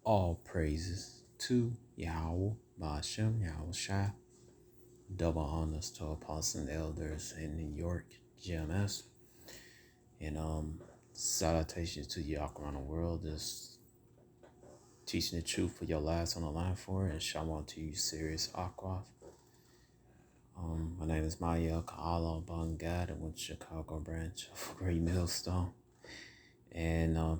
All praises to Yahweh, Ba'ashem, Yahweh Shai. Double honors to apostles and elders in New York, GMS. And salutations to y'all around the world. Just teaching the truth for your lives on the line for. And shalom to you, serious Aquaf. My name is Maya Kaala Bangad. I went to Chicago branch of Great Millstone. And I'd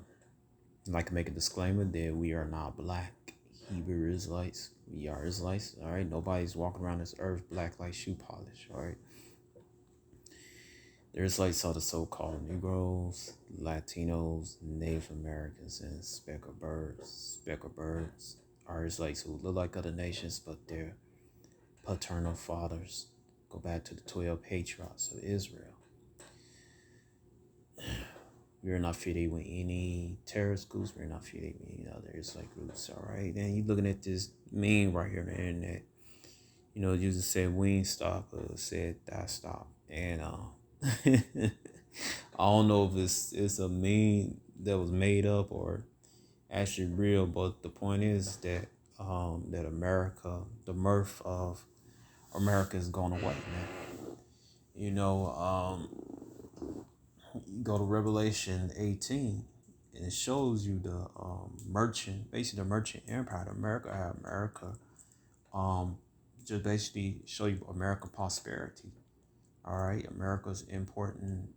like to make a disclaimer that we are not black Hebrew Israelites. We are Israelites, all right? Nobody's walking around this earth black like shoe polish, all right? The Israelites are the so-called Negroes, Latinos, Native Americans, and speckled birds. Speckled birds are Israelites who look like other nations, but their paternal fathers go back to the 12 patriarchs of Israel. We are not affiliated with any terrorist groups. We're not affiliated with any other Israelite groups. All right. Then you looking at this meme right here on the internet. You know, you just said Wingstop said that stop. And I don't know if it's a meme that was made up or actually real, but the point is that that America, the mirth of America is going away, man. You know, you go to Revelation 18, and it shows you the basically the merchant empire, America, just basically show you American prosperity. All right, America's importing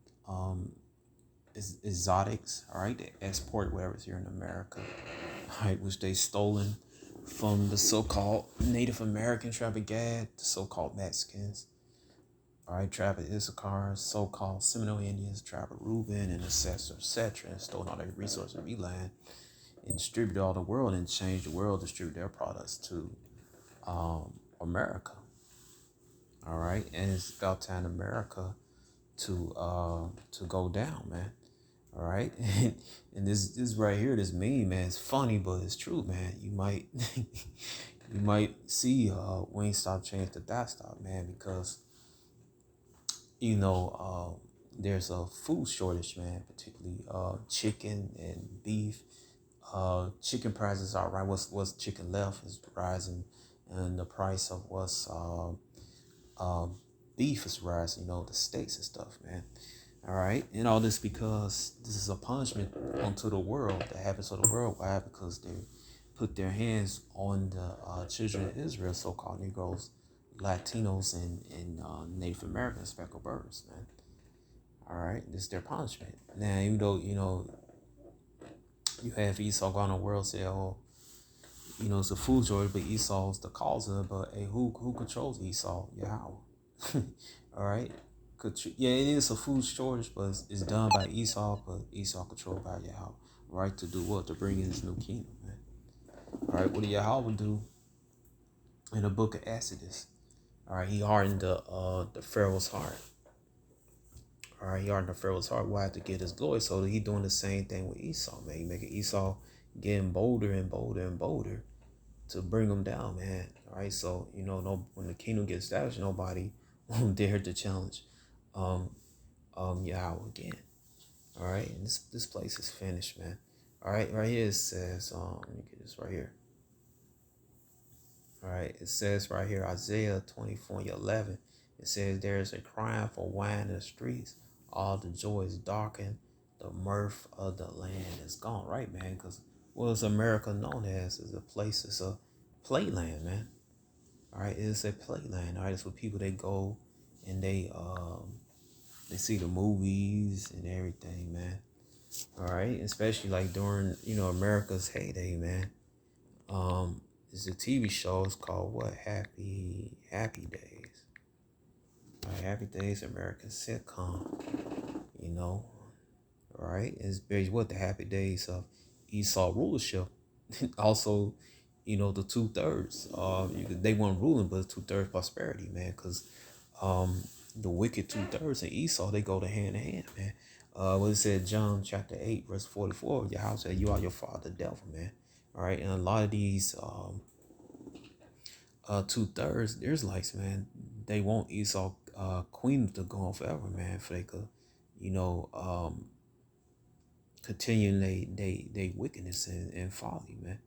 exotics. All right, they export whatever's here in America, all right, which they stolen from the so-called Native Americans, Travis Gad, the so-called Mexicans. All right, tribe of Issachar, so-called Seminole Indians, tribe of Reuben, and etc., and stole all their resources of land and distributed all the world and changed the world, distribute their products to America. All right, and it's about time America to go down, man. All right, and this right here, this meme, man, it's funny, but it's true, man. You might you might see Wingstop change to that stop, man, because there's a food shortage, man, particularly chicken and beef. Chicken prices are right. What's chicken left is rising, and the price of what's beef is rising. You know, the steaks and stuff, man. All right, and all this because this is a punishment onto the world that happens to the world. Why? Because they put their hands on the children of Israel, so-called Negroes, Latinos, and Native Americans, speckled birds, man. All right, this is their punishment. Now, even though you have Esau going on the world say, oh, it's a food shortage, but Esau's the cause of it. But hey, who controls Esau? Yahweh. All right. Yeah, it is a food shortage, but it's done by Esau, but Esau controlled by Yahweh. Right, to do what? To bring in his new kingdom, man. All right, what did Yahweh do in the book of Exodus? All right, he hardened the Pharaoh's heart. All right, he hardened the Pharaoh's heart. Why? To get his glory. So he doing the same thing with Esau, man. He making Esau getting bolder and bolder and bolder to bring him down, man. All right, so no, when the kingdom gets established, nobody won't dare to challenge Yahweh again. All right, and this place is finished, man. All right, right here it says, let me get this right here. All right, it says right here, Isaiah 24:11. It says, there is a crying for wine in the streets. All the joy is darkened. The mirth of the land is gone. Right, man? Because what is America known as? Is a place, it's a playland, man. All right, it's a playland. All right, it's where people, they go and they see the movies and everything, man. All right, especially like during America's heyday, man. It's a TV show. It's called what? Happy Days. All right, Happy Days, American sitcom. You know, all right. It's basically what the Happy Days of Esau rulership. Also, the 2/3. They weren't ruling, but 2/3 prosperity, man. Because the wicked 2/3 and Esau, they go to hand in hand, man. What it said, John chapter 8, verse 44, your house said, you are your father, the devil, man. All right, and a lot of these 2/3, there's likes, man, they want Esau queen to go on forever, man, for they could, continue they wickedness and folly, man.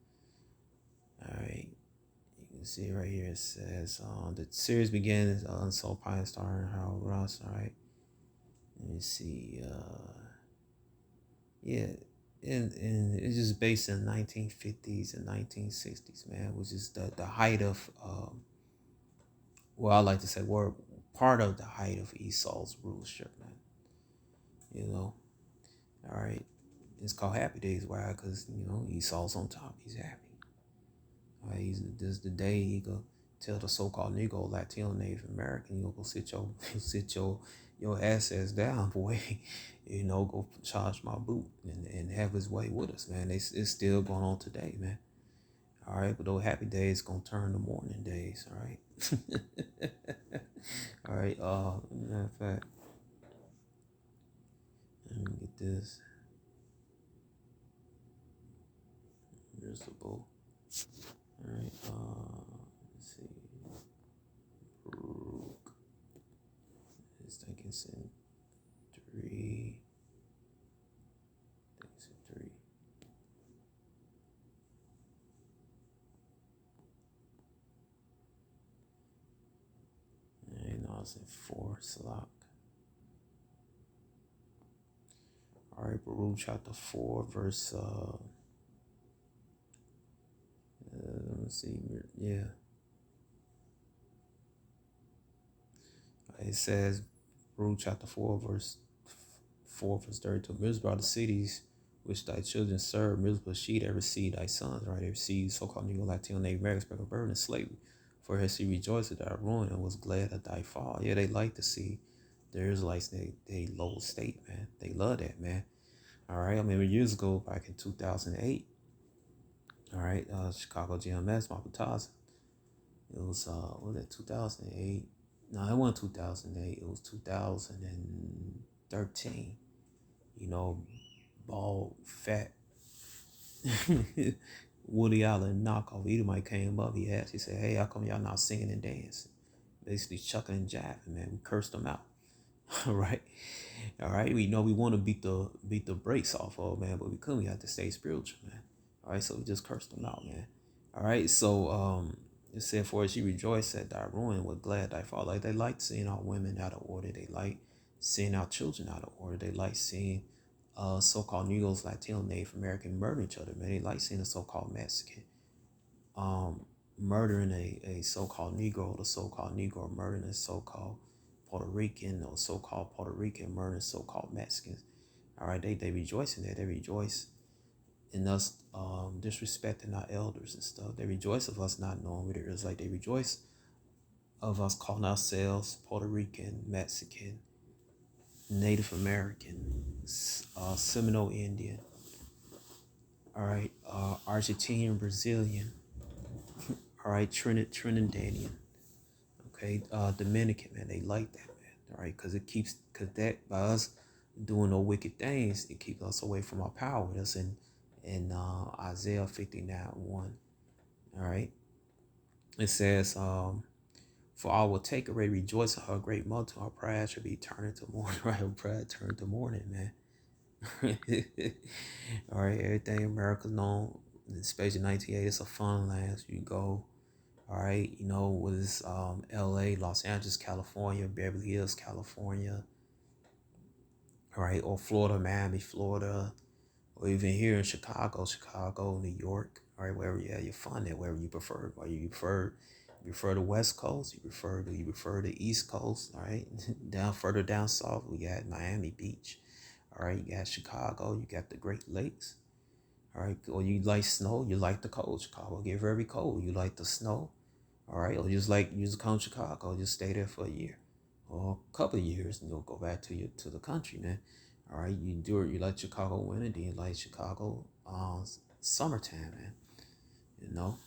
All right. You can see right here it says the series begins Unsolved Pine starring Harold Ross. All right. Let me see. Yeah. And it's just based in the 1950s and 1960s, man, which is the height of, well, I like to say we're part of the height of Esau's rulership, man. You know, all right. It's called Happy Days. Why? Because, Esau's on top. He's happy. All right. This is the day he go tell the so-called Negro, Latino, Native American, go sit your sit your assets down, boy. Go charge my boot and have his way with us, man. It's still going on today, man. All right, but those happy days gonna turn to mourning days. All right. All right. Matter of fact, let me get this visible. All right. Let's see. Rook. It's thinking sin three. Thinking sin three. And now it's in four slot. All right, Baruch chapter 4, verse let's see, yeah. It says, Baruch chapter 4, verse 32. Mizpah, the cities which thy children serve, Mizpah, she that received thy sons, right? They received so-called Negro, Latino, Native American, speckled bird, and slavery. For her she rejoiced at thy ruin and was glad at thy fall. Yeah, they like to see the Israelites, they low state, man. They love that, man. All right, I remember years ago, back in 2008, all right, Chicago GMS, Mapataz. It was, what was that, 2008? No, it wasn't 2008. It was 2013. Bald, fat Woody Allen knockoff Edomite came up. He said, "Hey, how come y'all not singing and dancing?" Basically chucking and jiving, man. We cursed them out. All right. All right. We know we want to beat the brakes off of, man, but we couldn't. We had to stay spiritual, man. All right. So we just cursed them out, man. All right. So it said, "For as she rejoiced at thy ruin, was glad thy fall." Like they like seeing our women out of order. They like seeing our children out of order. They like seeing so-called Negroes, Latino, Native American murder each other, man. They like seeing a so-called Mexican murdering a so-called Negro, the so-called Negro murdering a so-called Puerto Rican, or so-called Puerto Rican murdering so-called Mexicans. All right, they rejoice in that. They rejoice in us disrespecting our elders and stuff. They rejoice of us not knowing what it is. Like they rejoice of us calling ourselves Puerto Rican, Mexican, Native American, Seminole Indian, all right, Argentinian, Brazilian, all right, Trinidadian, okay, Dominican, man, they like that, man, all right, because that, by us doing no wicked things, it keeps us away from our power. That's in Isaiah 59:1, all right, it says, for I will take away rejoice in her great multitude, her pride shall be turned into mourning, right, her pride turned to mourning, man. All right, everything America's known, especially 1980, it's a fun land. So you go, all right, was LA, Los Angeles, California, Beverly Hills, California, all right, or Florida, Miami, Florida, or even here in Chicago, New York, all right, wherever you have your fun at, wherever you prefer. Or you prefer the West Coast, you prefer the East Coast, all right, further down south, we got Miami Beach. All right, you got Chicago, you got the Great Lakes. All right, or you like snow, you like the cold. Chicago get very cold. You like the snow. All right, or you just come to Chicago, just stay there for a year or a couple of years, and you'll go back to the country, man. All right, you like Chicago winter, then you like Chicago summertime, man. You know.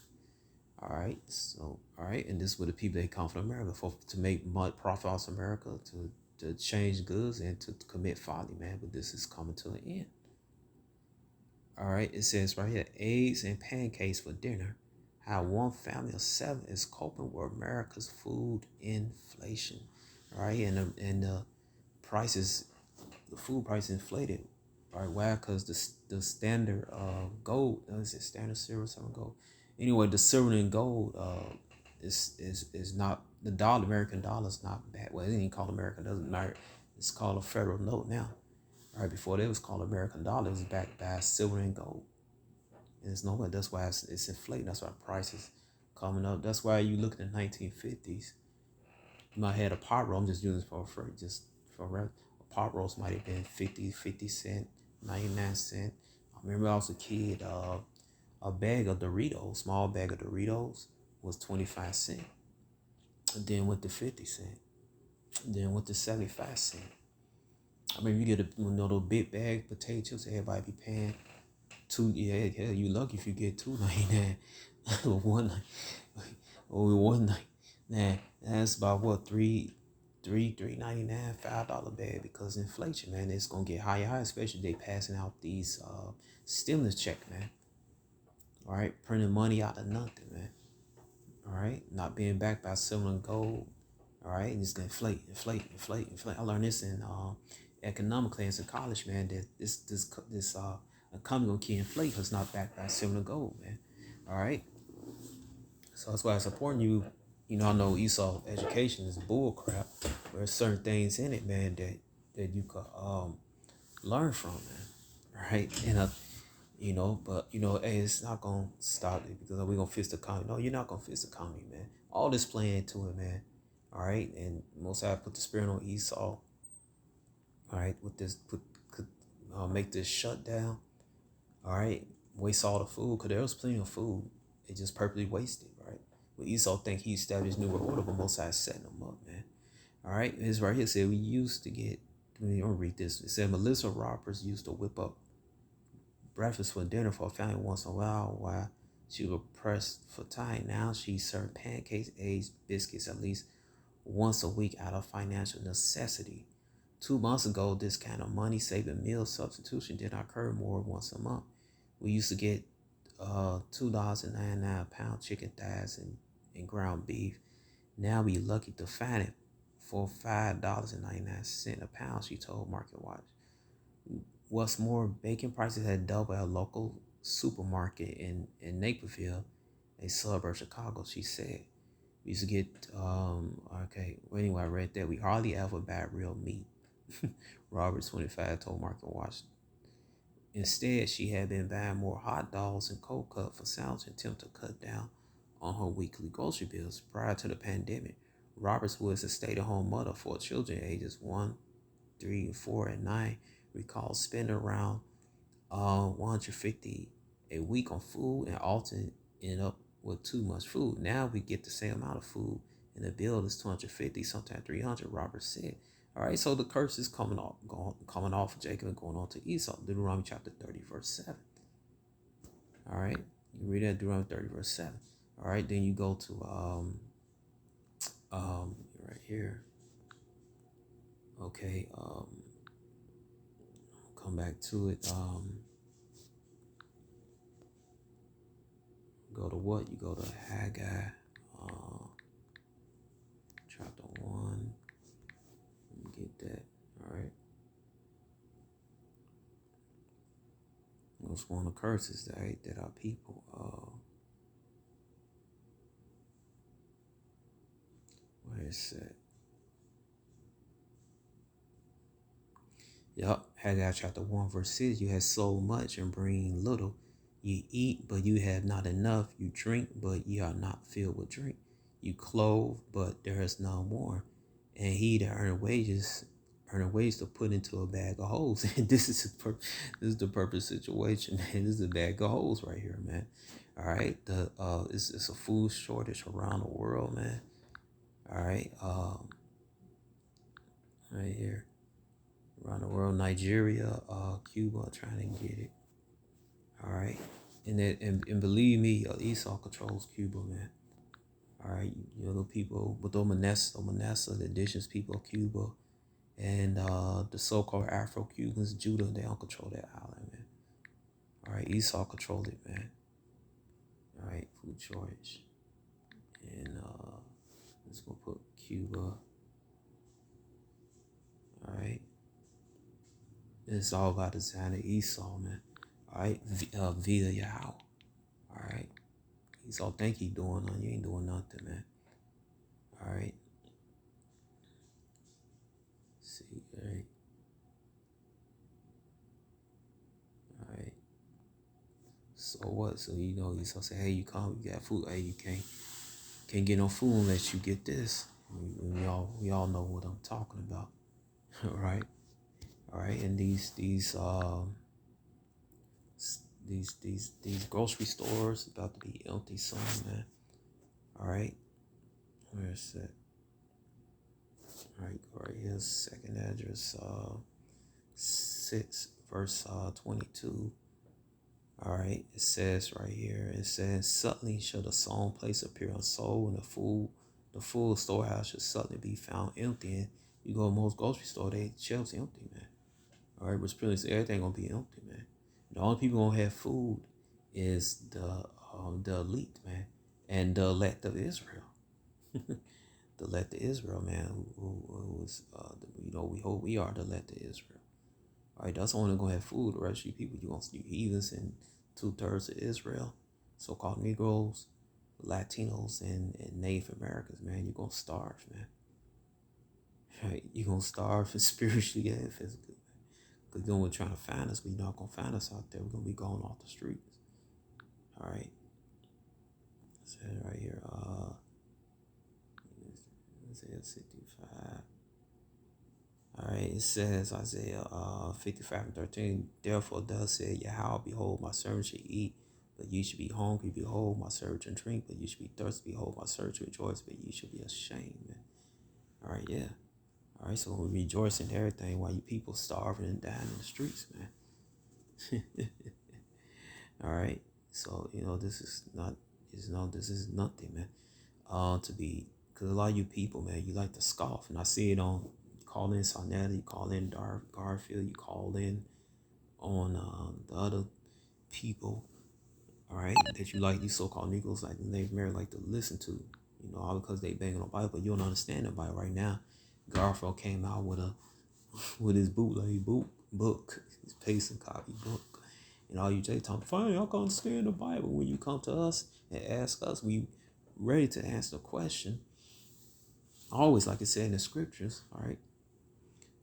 All right, so all right, and this is what the people they come from America for, to make profit off America, to change goods and to commit folly, man. But this is coming to an end. All right, it says right here, eggs and pancakes for dinner. How one family of seven is coping with America's food inflation. All right, and the prices, the food price inflated. All right, why? Because the standard gold, is it standard silver, some gold? Anyway, the silver and gold is not the dollar. American dollar is not bad. Well, it ain't called American. Doesn't matter. It's called a federal note now. All right, before that was called American dollar. It was backed by silver and gold. And it's no way. That's why it's inflating. That's why prices coming up. That's why you look at the 1950s. You might have had a pot roll. I'm just using this for just for reference. A pot roast might have been 50 cent, 99 cent. I remember I was a kid. A bag of Doritos, small bag of Doritos, was 25 cent. And then went to 50 cent. Then went to 75 cent. I mean, you get those big bag potatoes. Everybody be paying two. Yeah, hell, you lucky if you get $2.99 one night. Only one night. Nah, that's about what $3.99, $5 bag because inflation, man, it's gonna get higher, especially they passing out these stimulus check, man. All right, printing money out of nothing, man. All right, not being backed by silver and gold. All right, and it's gonna inflate. I learned this in economic class in college, man. That this economy gonna keep inflate because it's not backed by silver and gold, man. All right, so that's why it's important you. You know, I know Esau education is bull crap. There's certain things in it, man, that you could learn from, man. Right, and but hey, it's not gonna stop it because we're gonna fix the economy. No, you're not gonna fix the economy, man. All this playing into it, man. All right, and most I put the spirit on Esau. All right, with this could make this shutdown. All right, waste all the food because there was plenty of food. It just purposely wasted, right? But Esau think he established new world order, but most I setting them up, man. All right, it's right here. It said we used to get. Let me read this. It said Melissa Roberts used to whip up breakfast for dinner for a family once in a while she was pressed for time. Now she served pancakes, eggs, biscuits at least once a week out of financial necessity. 2 months ago, this kind of money-saving meal substitution did not occur more once a month. We used to get $2.99 a pound chicken thighs and ground beef. Now we lucky to find it for $5.99 a pound, she told Market Watch. What's more, bacon prices had doubled at a local supermarket in Naperville, a suburb of Chicago, she said. We used to get, okay, well, anyway, I read that. We hardly ever buy real meat. Robert, 25, told Market Watch. Instead, she had been buying more hot dogs and cold cut for sandwich in attempt to cut down on her weekly grocery bills. Prior to the pandemic, Roberts, who is a stay-at-home mother for children ages 1, 3, 4, and 9, recalls spending around 150 a week on food and often end up with too much food. Now we get the same amount of food and the bill is 250, sometimes 300, Robert said. All right, so the curse is coming off of Jacob and going on to Esau. Deuteronomy chapter 30, verse 7. All right, you read that, Deuteronomy 30, verse 7. All right, then you go to right here. Okay, come back to it. Go to what? You go to Haggai, chapter 1. Let me get that. All right. What's one of the curses that our people, where is it? Yup, Haggai chapter 1, verse 6. You have so much and bring little. You eat, but you have not enough. You drink, but ye are not filled with drink. You clothe, but there is no more. And he that earn wages to put into a bag of holes. And this is the purpose situation, man. This is a bag of holes right here, man. All right, it's a food shortage around the world, man. All right, right here around the world, Nigeria, Cuba, trying to get it. All right, and believe me, Esau controls Cuba, man. All right, you know the people, but the Manasseh, the indigenous people of Cuba, and the so-called Afro-Cubans, Judah, they don't control that island, man. All right, Esau controlled it, man. All right, food shortage, and let's go put Cuba. All right, it's all about the design of Esau, man. All right, via Yahweh. All right, He's all think he doing on you ain't doing nothing, man. All right. See, all right, all right. So what? So he's gonna say, hey, you come, you got food. Hey, you can't get no food unless you get this. We all know what I'm talking about, right? All right, and these grocery stores about to be empty soon, man. All right, where's that? All right, go right here. Second address, 6 verse 22. All right, it says right here. It says, "Suddenly shall the sown place appear unsold, and the full storehouse shall suddenly be found empty." And you go to most grocery store, they shelves empty, man. All right, which pretty much everything gonna be empty, man. The only people gonna have food is the elite, man, and the elect of Israel. The elect of Israel, man, who is we hope we are the elect of Israel. All right, that's only gonna have food. The rest of you people, you heathens and 2/3 of Israel, so-called Negroes, Latinos, and Native Americans, man, you're gonna starve, man. Right, you're gonna starve spiritually and physically. Because you know we're trying to find us, but you're not gonna find us out there. We're gonna be going off the streets. All right. It says right here, Isaiah 65. All right, it says Isaiah 55:13. Therefore, thus said Yahweh, behold, my servant should eat, but you should be hungry. Behold, my servant should drink, but you should be thirsty. Behold, my servant should rejoice, but you should be ashamed. Man. All right, yeah. All right, so we rejoice in everything while you people starving and dying in the streets, man. All right, so this is not, this is nothing, man. To be, because a lot of you people, man, you like to scoff, and I see it on. You call in Sonetta, you call in Garfield, you call in on the other people, all right, that you like, these so-called Negroes, like the Native American, like to listen to, all because they bang on the Bible, but you don't understand the Bible right now. Garfield came out with with his bootleg book, his paste and copy book. And all you just talking, fine, y'all can understand the Bible. When you come to us and ask us, we ready to answer the question. Always, like it said in the scriptures, all right?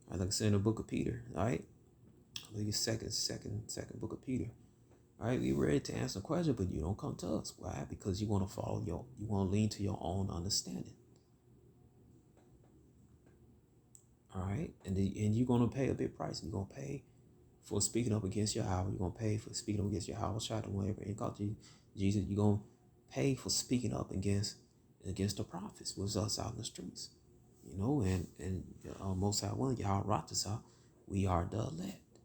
Like I said in the book of Peter, all right? I think it's second book of Peter. All right, we ready to answer the question, but you don't come to us. Why? Because you want to you want to lean to your own understanding. All right, and you're gonna pay a big price. You're gonna pay for speaking up against your Yahweh. You're gonna pay for speaking up against your Yahweh, shot and whatever. And God, Jesus, you're gonna pay for speaking up against the prophets, was us out in the streets. And Most High One, Yahweh rocked us out. We are the elect.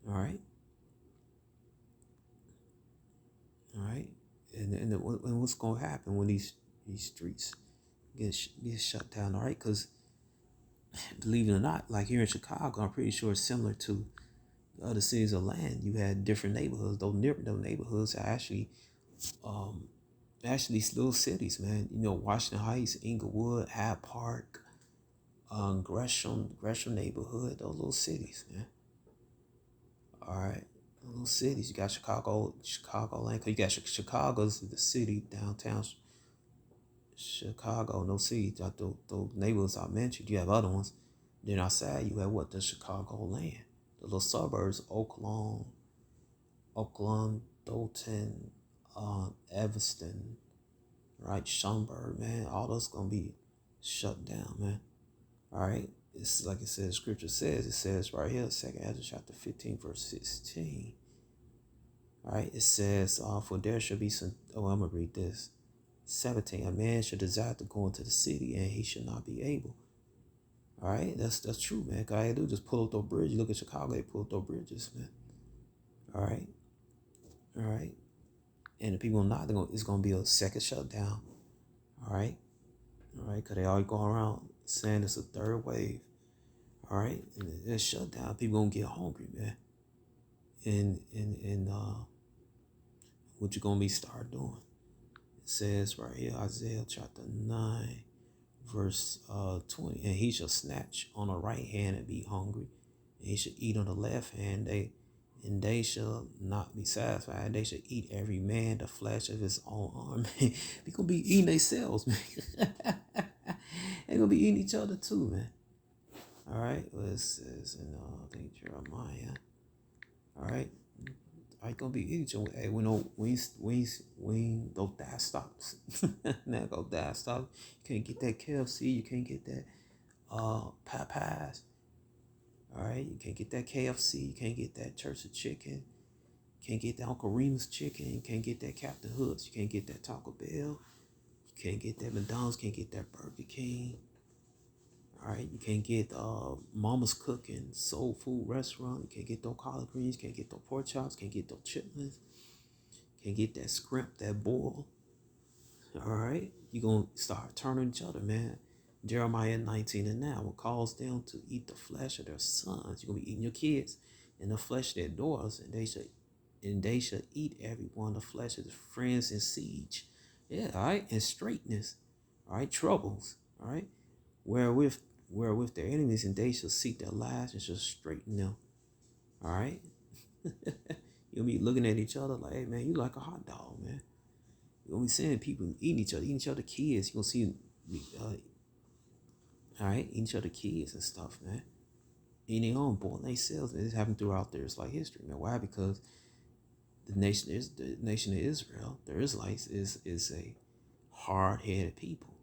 All right, all right. And what's gonna happen when these streets get shut down? All right, because believe it or not, like here in Chicago, I'm pretty sure it's similar to other cities of land. You had different neighborhoods. Those neighborhoods are actually little cities, man. Washington Heights, Inglewood, Hyde Park, Gresham neighborhood. Those little cities, man. All right, little cities. You got Chicago land. Cause you got Chicago's the city downtown. Chicago, no city. Those neighborhoods I mentioned. You have other ones. Then outside you have what, the Chicago land, the little suburbs, Oakland, Dalton, Evanston, right, Schaumburg, man. All those gonna be shut down, man. All right. It's like it says, scripture says, it says right here, 2nd Ezra chapter 15, verse 16. All right, it says, for there shall be some, I'm gonna read this. 17, a man should desire to go into the city and he should not be able. All right, that's true, man. All I do just pull up those bridges. Look at Chicago, they pull up those bridges, man. All right, all right. And the people not, it's gonna be a second shutdown. All right, because they always going around saying it's a third wave. All right, and it's shut down. People gonna get hungry, man. And what you gonna be start doing? It says right here, Isaiah chapter 9, verse 20. And he shall snatch on the right hand and be hungry, and he shall eat on the left hand. and they shall not be satisfied. They shall eat every man the flesh of his own arm. They gonna be eating themselves, man. They gonna be eating each other too, man. All right. Well, it says in I think Jeremiah. All right. I gonna be eating each other. Hey, when those die stops. Now go die stop. You can't get that KFC. You can't get that Popeyes. All right, you can't get that KFC, you can't get that Church of Chicken, you can't get that Uncle Remus chicken, you can't get that Captain Hoods, you can't get that Taco Bell, you can't get that McDonald's, can't get that Burger King. All right, you can't get Mama's Cooking, Soul Food Restaurant, you can't get those collard greens, can't get those pork chops, can't get those chitlins, can't get that scrimp, that boil. All right, you're going to start turning each other, man. Jeremiah 19 and 9 will cause them to eat the flesh of their sons. You're going to be eating your kids and the flesh of their daughters, and they shall eat every one the flesh of the friends in siege. Yeah, all right, and straightness, all right, troubles, all right, wherewith their enemies, and they shall seek their lives and shall straighten them. All right. You'll be looking at each other like, hey man, you like a hot dog, man. You're gonna be seeing people eating each other kids. You're gonna see all right, eating each other kids and stuff, man. Eating their own boy, they selves. This happened throughout their like history, man. Why? Because the nation of Israel, the Israelites is a hard-headed people.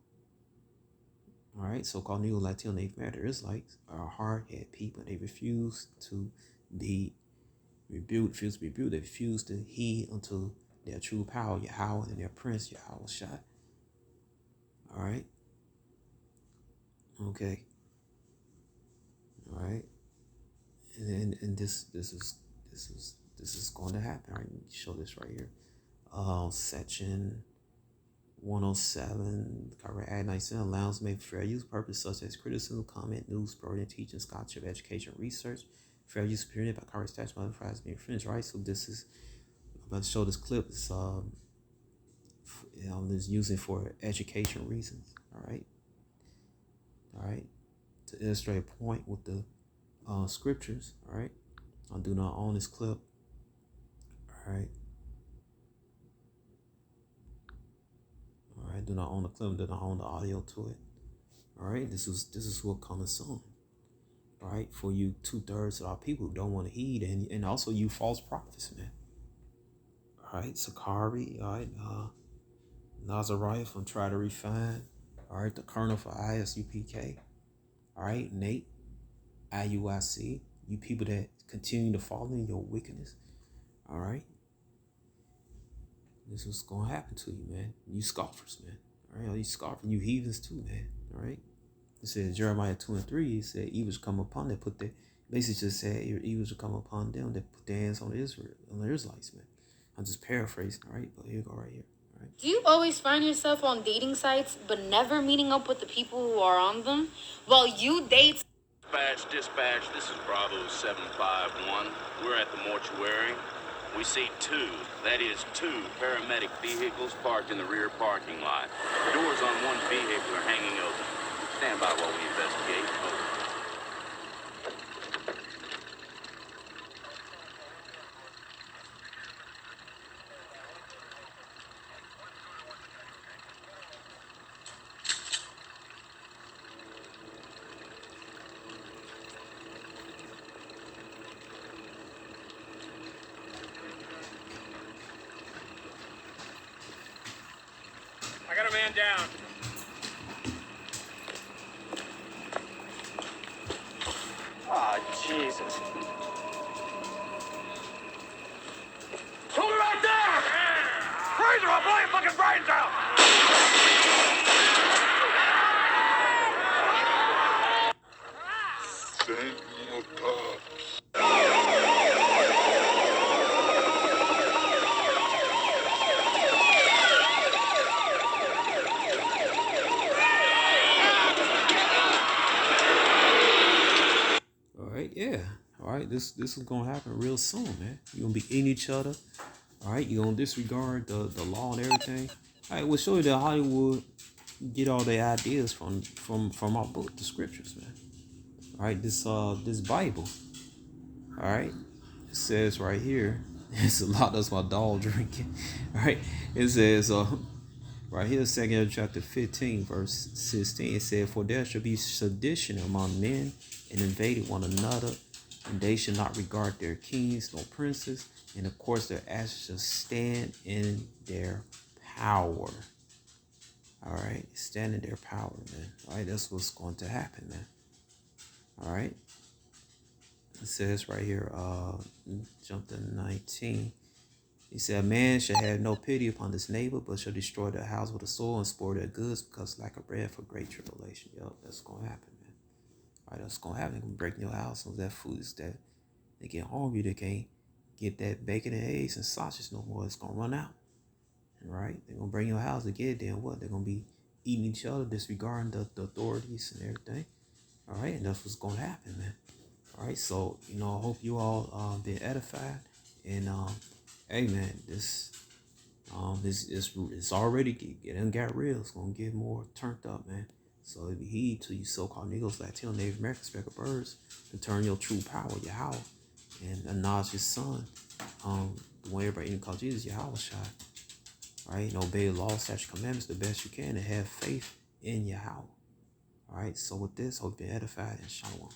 All right, so-called Neo-Latino Native American Israelites are hard-headed people. They refuse to be rebuked, They refuse to heed unto their true power, Yahweh, and their prince, Yahweh Shai. All right. Okay. All right. And this is going to happen. All right. Let me show this right here. Section 107, Copyright Act 19 allows made fair use purpose such as criticism, comment, news, promoting, teaching, scholarship, education, research. Fair use period by copyright statute modifies being infringed, right? So this is I'm about to show this clip. It's this using for education reasons. All right, to illustrate a point with the scriptures. All right, I do not own this clip. All right. All right, do not own the clip, do not own the audio to it. All right, this is what comes soon. All right, for you 2/3 of our people who don't want to heed, and also you false prophets, man. All right, Sakari. All right, Nazariah from Try to Refine. All right, the Colonel for ISUPK. All right, Nate, IUIC. You people that continue to fall in your wickedness. All right. This is going to happen to you, man. You scoffers, man. All right, all you scoffers, you heathens too, man. All right. It says Jeremiah 2 and 3, he said, evils come upon them, basically just said, evils will come upon them that put their hands on the Israelites, man. I'm just paraphrasing, all right? But here you go right here, all right? Do you always find yourself on dating sites, but never meeting up with the people who are on them? Well, you date... Dispatch, this is Bravo 751. We're at the mortuary. We see two paramedic vehicles parked in the rear parking lot. The doors on one vehicle are hanging open. Stand by while we investigate. Over. I got a man down. Oh, Jesus. Hold it right there! Fraser, I'll blow your fucking brains out! Yeah. All right, this is gonna happen real soon, man. You're gonna be eating each other. All right, you're gonna disregard the law and everything. All right, we'll show you that Hollywood get all their ideas from our book, the scriptures, man. All right, this Bible. All right, It says right here, it's a lot. That's my dog drinking. All right. It says, right here, 2nd chapter 15, verse 16. It said, "For there shall be sedition among men, and invading one another, and they shall not regard their kings nor princes, and of course their actions shall stand in their power." All right, stand in their power, man. All right, that's what's going to happen, man. All right. It says right here, jump to 19. He said, "A man shall have no pity upon his neighbor, but shall destroy their house with a sword and spoil their goods because lack of bread for great tribulation." Yup, that's going to happen, man. All right, that's going to happen. They're going to break in your house. So that food is that they get hungry. They can't get that bacon and eggs and sausage no more. It's going to run out. Right? They're going to bring your house to get it. Then what? They're going to be eating each other, disregarding the authorities and everything. All right, and that's what's going to happen, man. All right, so I hope you all been edified, and hey, man, this it's already getting got real. It's gonna get more turned up, man. So if you heed to you so-called Negroes, Latino, Native American, speckled birds, to turn your true power, Yahweh, and acknowledge His Son, the way everybody even call Jesus Yahweh Shai, right? And obey the law, statutes, commandments the best you can, and have faith in Yahweh. All right. So with this, hope you've been edified, and shalom.